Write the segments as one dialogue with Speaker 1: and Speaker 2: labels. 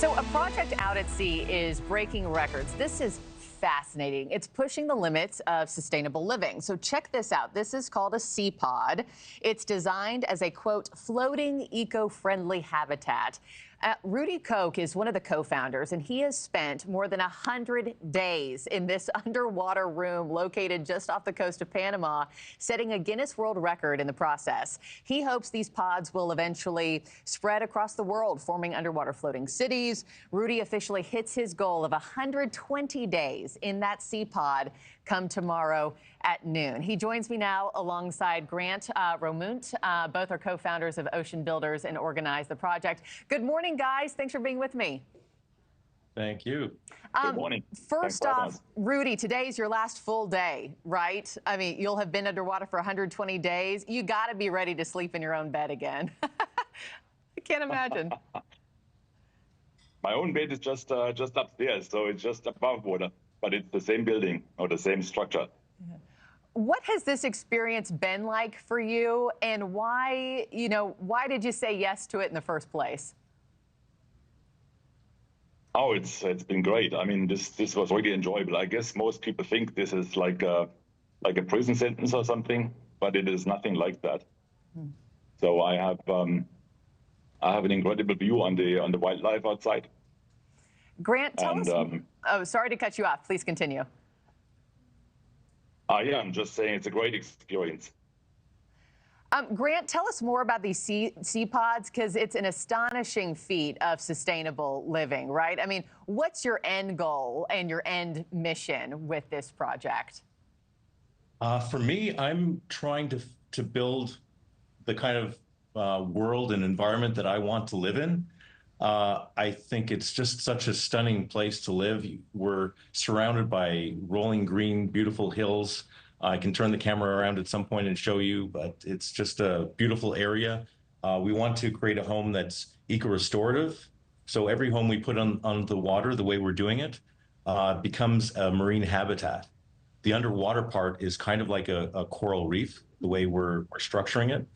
Speaker 1: So a project out at sea is breaking records. This is fascinating. It's pushing the limits of sustainable living. So check this out. This is called a SeaPod. It's designed as a, quote, floating eco-friendly habitat. Rudy Koch is one of the co-founders, and he has spent more than 100 days in this underwater room located just off the coast of Panama, setting a Guinness World Record in the process. He hopes these pods will eventually spread across the world, forming underwater floating cities. Rudy officially hits his goal of 120 days in that SeaPod come tomorrow at noon. He joins me now alongside Grant Romunt. Both are co-founders of Ocean Builders and organize the project. Good morning, guys. Thanks for being with me.
Speaker 2: Thank you.
Speaker 3: Good morning.
Speaker 1: First off, Rudy, today's your last full day, right? I mean, you'll have been underwater for 120 days. You got to be ready to sleep in your own bed again. I can't imagine.
Speaker 3: My own bed is just upstairs, so it's just above water, but it's the same building or the same structure.
Speaker 1: Yeah. What has this experience been like for you, and why did you say yes to it in the first place?
Speaker 3: Oh, it's been great. I mean, this was really enjoyable. I guess most people think this is like a prison sentence or something, but it is nothing like that. So I have an incredible view on the wildlife outside.
Speaker 1: Grant, tell us. Oh, sorry to cut you off. Please continue.
Speaker 3: Yeah, I'm just saying it's a great experience.
Speaker 1: Grant, tell us more about these SeaPods, because it's an astonishing feat of sustainable living, right? I mean, what's your end goal and your end mission with this project?
Speaker 2: For me, I'm trying to build the kind of world and environment that I want to live in. I think it's just such a stunning place to live. We're surrounded by rolling green, beautiful hills. I can turn the camera around at some point and show you, but it's just a beautiful area. We want to create a home that's eco-restorative. So every home we put on the water, the way we're doing it, becomes a marine habitat. The underwater part is kind of like a coral reef, the way we're structuring it.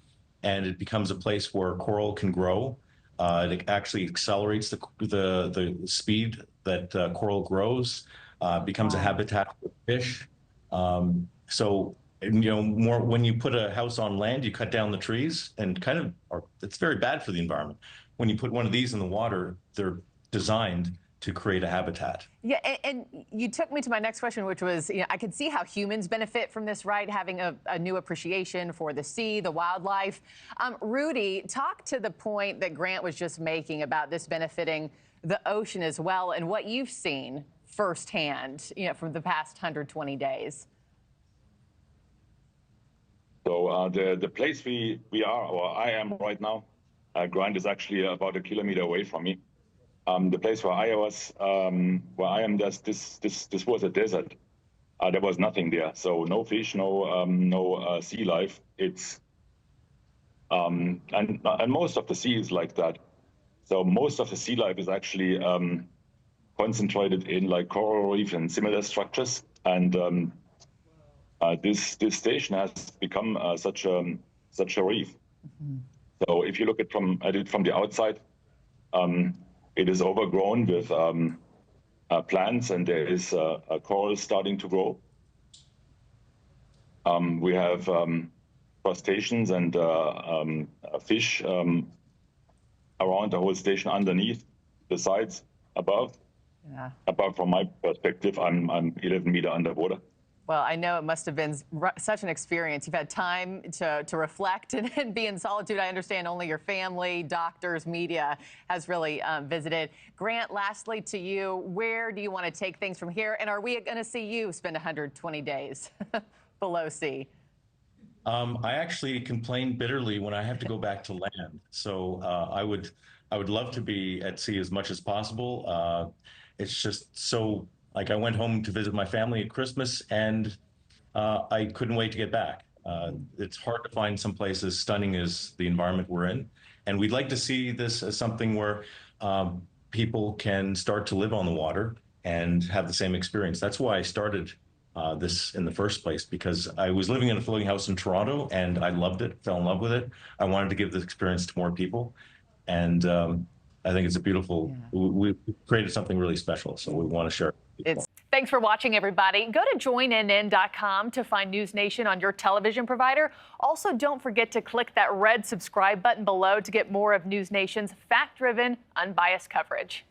Speaker 2: And it becomes a place where coral can grow. It actually accelerates the speed that coral grows, becomes a habitat for fish. So, more when you put a house on land, you cut down the trees and it's very bad for the environment. When you put one of these in the water, they're designed to create a habitat.
Speaker 1: Yeah, and you took me to my next question, which was, I could see how humans benefit from this, right? Having a new appreciation for the sea, the wildlife. Rudy, talk to the point that Grant was just making about this benefiting the ocean as well, and what you've seen firsthand, from the past 120 days.
Speaker 3: So the place we are, or I am right now, Grant is actually about 1 kilometer away from me. The place where I am, this was a desert. There was nothing there, so no fish, no sea life. It's and most of the sea is like that. So most of the sea life is actually concentrated in like coral reef and similar structures. And this station has become such a reef. Mm-hmm. So if you look at it from the outside, it is overgrown with plants, and there is coral starting to grow. We have crustaceans and fish around the whole station, underneath, the sides, above. Yeah. Above, from my perspective, I'm 11 meters underwater.
Speaker 1: Well, I know it must have been such an experience. You've had time to reflect and be in solitude. I understand only your family, doctors, media has really visited. Grant, lastly to you, where do you want to take things from here? And are we going to see you spend 120 days below sea?
Speaker 2: I actually complain bitterly when I have to go back to land. So I would love to be at sea as much as possible. It's just so... Like, I went home to visit my family at Christmas, and I couldn't wait to get back. It's hard to find some place as stunning as the environment we're in. And we'd like to see this as something where people can start to live on the water and have the same experience. That's why I started this in the first place, because I was living in a floating house in Toronto, and I loved it, fell in love with it. I wanted to give this experience to more people. And I think it's a beautiful. We've created something really special, so we want to share it.
Speaker 1: Thanks for watching, everybody. Go to joinnn.com to find NewsNation on your television provider. Also, don't forget to click that red subscribe button below to get more of NewsNation's fact-driven, unbiased coverage.